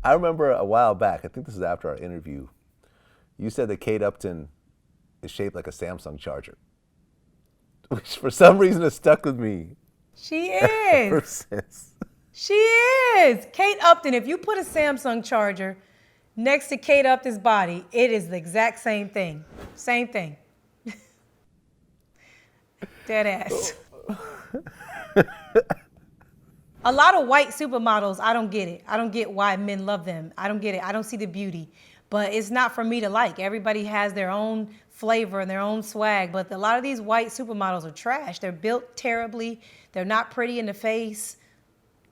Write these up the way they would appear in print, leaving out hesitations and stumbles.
I remember a while back, I think this is after our interview, you said that Kate Upton is shaped like a Samsung charger, which for some reason has stuck with me She ever is. since. She is. Kate Upton, if you put a Samsung charger next to Kate Upton's body, it is the exact same thing. Same thing. Dead ass. A lot of white supermodels, I don't get it. I don't get why men love them. I don't get it. I don't see the beauty. But it's not for me to like. Everybody has their own flavor and their own swag. But a lot of these white supermodels are trash. They're built terribly. They're not pretty in the face.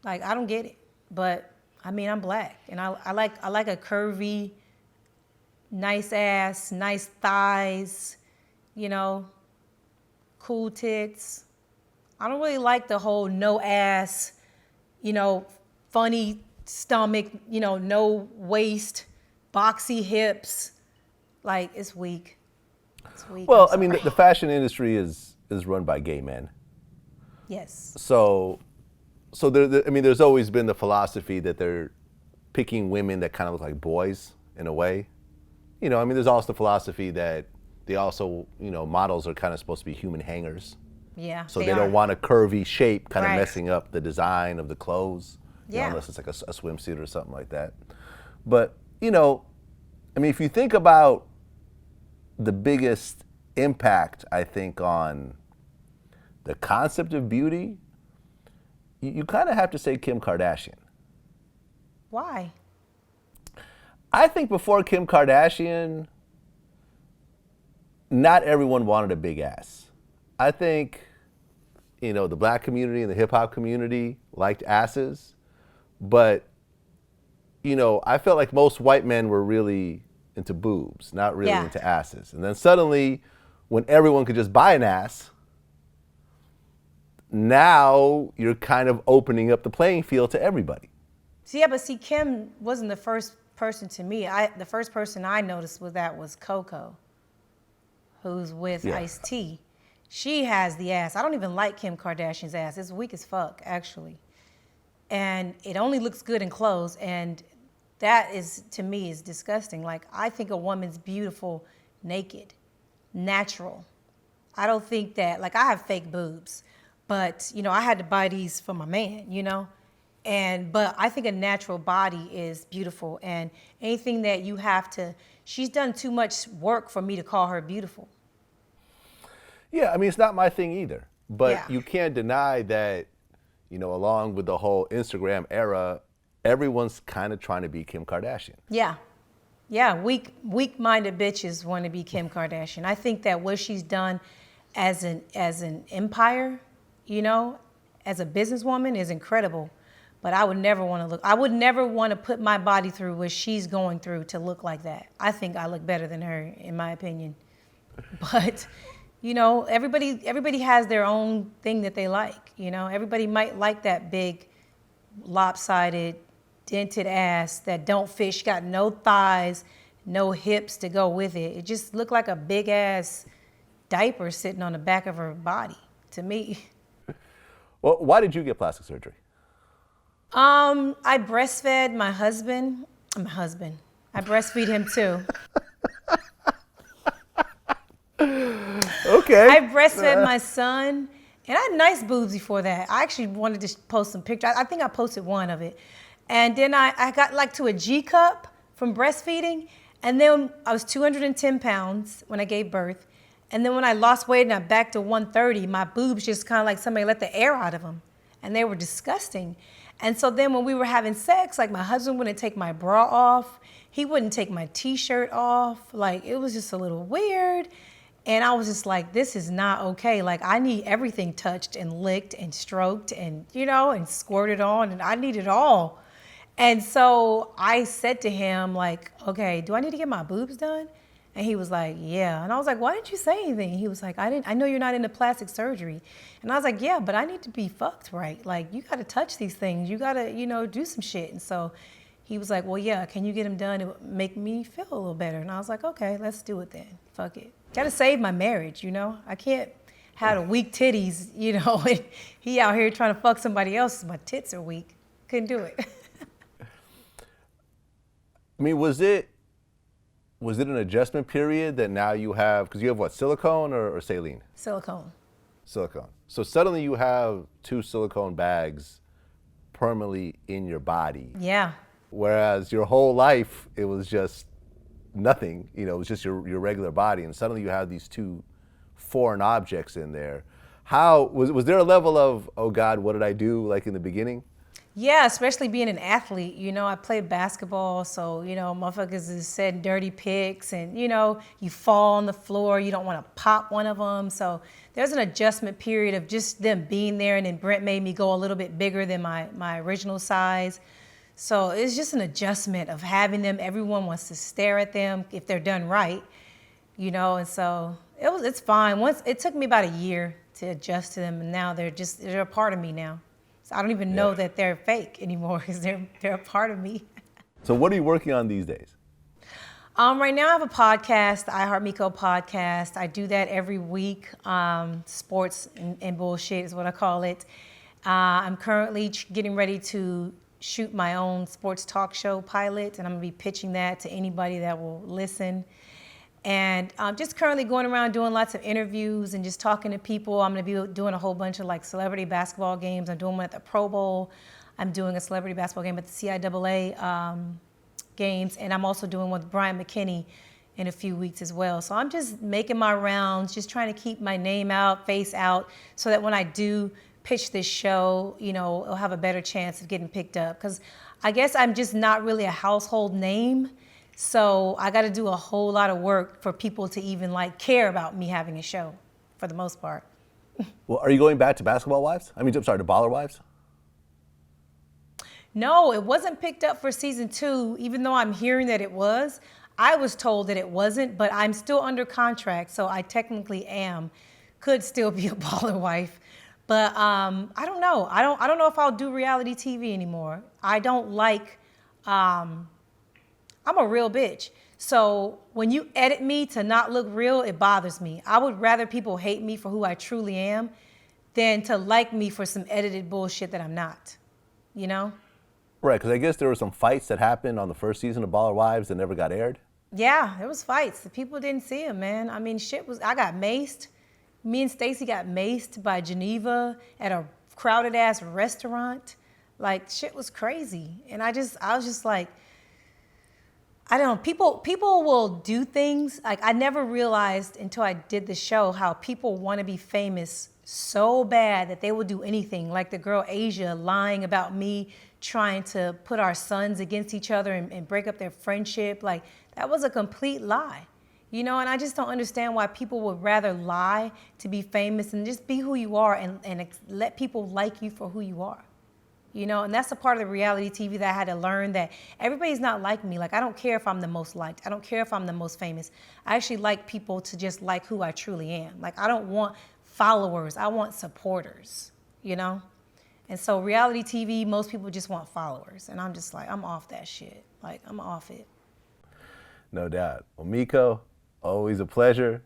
Like, I don't get it. But I mean, I'm black, and I like a curvy, nice ass, nice thighs, you know, cool tits. I don't really like the whole no ass, you know, funny stomach, you know, no waist, boxy hips. Like, it's weak. It's weak. Well, I'm I mean, sorry. the fashion industry is run by gay men. Yes. So I mean, there's always been the philosophy that they're picking women that kind of look like boys in a way. You know, I mean, there's also the philosophy that they also, you know, models are kind of supposed to be human hangers. Yeah. So they don't want a curvy shape kind of Right. messing up the design of the clothes, you know, Yeah. unless it's like a swimsuit or something like that. But, you know, I mean, if you think about the biggest impact, I think, on the concept of beauty, you kind of have to say Kim Kardashian. Why? I think before Kim Kardashian, not everyone wanted a big ass. I think, you know, the black community and the hip hop community liked asses, but, you know, I felt like most white men were really into boobs, not really Yeah. into asses. And then suddenly, when everyone could just buy an ass, now you're kind of opening up the playing field to everybody. See, Kim wasn't the first person to me. The first person I noticed was Coco, who's with Yeah. Ice-T. She has the ass. I don't even like Kim Kardashian's ass. It's weak as fuck, actually. And it only looks good in clothes, and that is, to me, is disgusting. Like, I think a woman's beautiful naked, natural. I don't think that, like, I have fake boobs, but, you know, I had to buy these for my man, you know? But I think a natural body is beautiful, and anything that you have to, she's done too much work for me to call her beautiful. Yeah, I mean, it's not my thing either. But Yeah. you can't deny that, you know, along with the whole Instagram era, everyone's kind of trying to be Kim Kardashian. Yeah. Yeah, weak-minded bitches want to be Kim Kardashian. I think that what she's done as an empire, you know, as a businesswoman is incredible. But I would never want to put my body through what she's going through to look like that. I think I look better than her, in my opinion. But, you know, everybody has their own thing that they like, you know. Everybody might like that big, lopsided, dented ass that don't fit. She got no thighs, no hips to go with it. It just looked like a big ass diaper sitting on the back of her body to me. Well, why did you get plastic surgery? I breastfed my husband. I breastfeed him too. Okay. I breastfed my son, and I had nice boobs before that. I actually wanted to post some pictures. I think I posted one of it. And then I got like to a G cup from breastfeeding, and then I was 210 pounds when I gave birth. And then when I lost weight and I back to 130, my boobs just kind of like somebody let the air out of them, and they were disgusting. And so then when we were having sex, like my husband wouldn't take my bra off. He wouldn't take my t-shirt off. Like, it was just a little weird. And I was just like, this is not okay. Like, I need everything touched and licked and stroked and, you know, and squirted on, and I need it all. And so I said to him, like, okay, do I need to get my boobs done? And he was like, yeah. And I was like, why didn't you say anything? He was like, I know you're not into plastic surgery. And I was like, yeah, but I need to be fucked right. Like, you got to touch these things. You got to, you know, do some shit. And so he was like, well, yeah, can you get them done? It would make me feel a little better. And I was like, okay, let's do it then. Fuck it. Got to save my marriage, you know? I can't have the weak titties, you know, and he out here trying to fuck somebody else. My tits are weak. Couldn't do it. I mean, was it an adjustment period that now you have, because you have what, silicone or saline? Silicone. Silicone. So suddenly you have 2 silicone bags permanently in your body. Yeah. Whereas your whole life, it was just nothing, it was just your regular body. And suddenly you have these 2 foreign objects in there. How, was there a level of, oh God, what did I do, like in the beginning? Yeah, especially being an athlete. I played basketball, so, motherfuckers is said dirty pics and, you fall on the floor, you don't want to pop one of them. So there's an adjustment period of just them being there, and then Brent made me go a little bit bigger than my original size. So it's just an adjustment of having them. Everyone wants to stare at them if they're done right, and so it's fine. It took me about a year to adjust to them, and now they're a part of me now. So I don't even know that they're fake anymore because they're a part of me. So what are you working on these days? Right now I have a podcast, the Miko podcast. I do that every week. Sports and bullshit is what I call it. I'm currently getting ready to shoot my own sports talk show pilot, and I'm gonna be pitching that to anybody that will listen. And I'm just currently going around doing lots of interviews and just talking to people. I'm going to be doing a whole bunch of like celebrity basketball games. I'm doing one at the Pro Bowl. I'm doing a celebrity basketball game at the CIAA games. And I'm also doing one with Brian McKinney in a few weeks as well. So I'm just making my rounds, just trying to keep my name out, face out, so that when I do pitch this show, it'll have a better chance of getting picked up. Because I guess I'm just not really a household name. So I got to do a whole lot of work for people to even care about me having a show, for the most part. Well, are you going back to Basketball Wives? To Baller Wives? No, it wasn't picked up for season 2, even though I'm hearing that it was. I was told that it wasn't, but I'm still under contract, so I technically could still be a baller wife. But I don't know. I don't know if I'll do reality TV anymore. I don't like. I'm a real bitch. So when you edit me to not look real, it bothers me. I would rather people hate me for who I truly am than to like me for some edited bullshit that I'm not, Right, because I guess there were some fights that happened on the first season of Baller Wives that never got aired. Yeah, there was fights. The people didn't see them, man. I mean, I got maced. Me and Stacy got maced by Geneva at a crowded ass restaurant. Like, shit was crazy. And I was just like, I don't know, people will do things. Like, I never realized until I did the show how people want to be famous so bad that they will do anything. Like the girl Asia lying about me, trying to put our sons against each other and break up their friendship. Like, that was a complete lie. And I just don't understand why people would rather lie to be famous and just be who you are and let people like you for who you are. And that's a part of the reality TV that I had to learn, that everybody's not like me. Like, I don't care if I'm the most liked. I don't care if I'm the most famous. I actually like people to just like who I truly am. Like, I don't want followers. I want supporters, And so reality TV, most people just want followers. And I'm just like, I'm off that shit. Like, I'm off it. No doubt. Well, Miko, always a pleasure.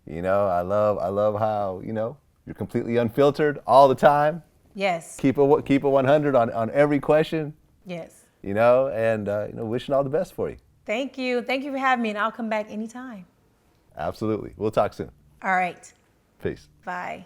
I love how, you're completely unfiltered all the time. Yes. Keep it 100 on every question. Yes. And wishing all the best for you. Thank you. Thank you for having me, and I'll come back anytime. Absolutely. We'll talk soon. All right. Peace. Bye.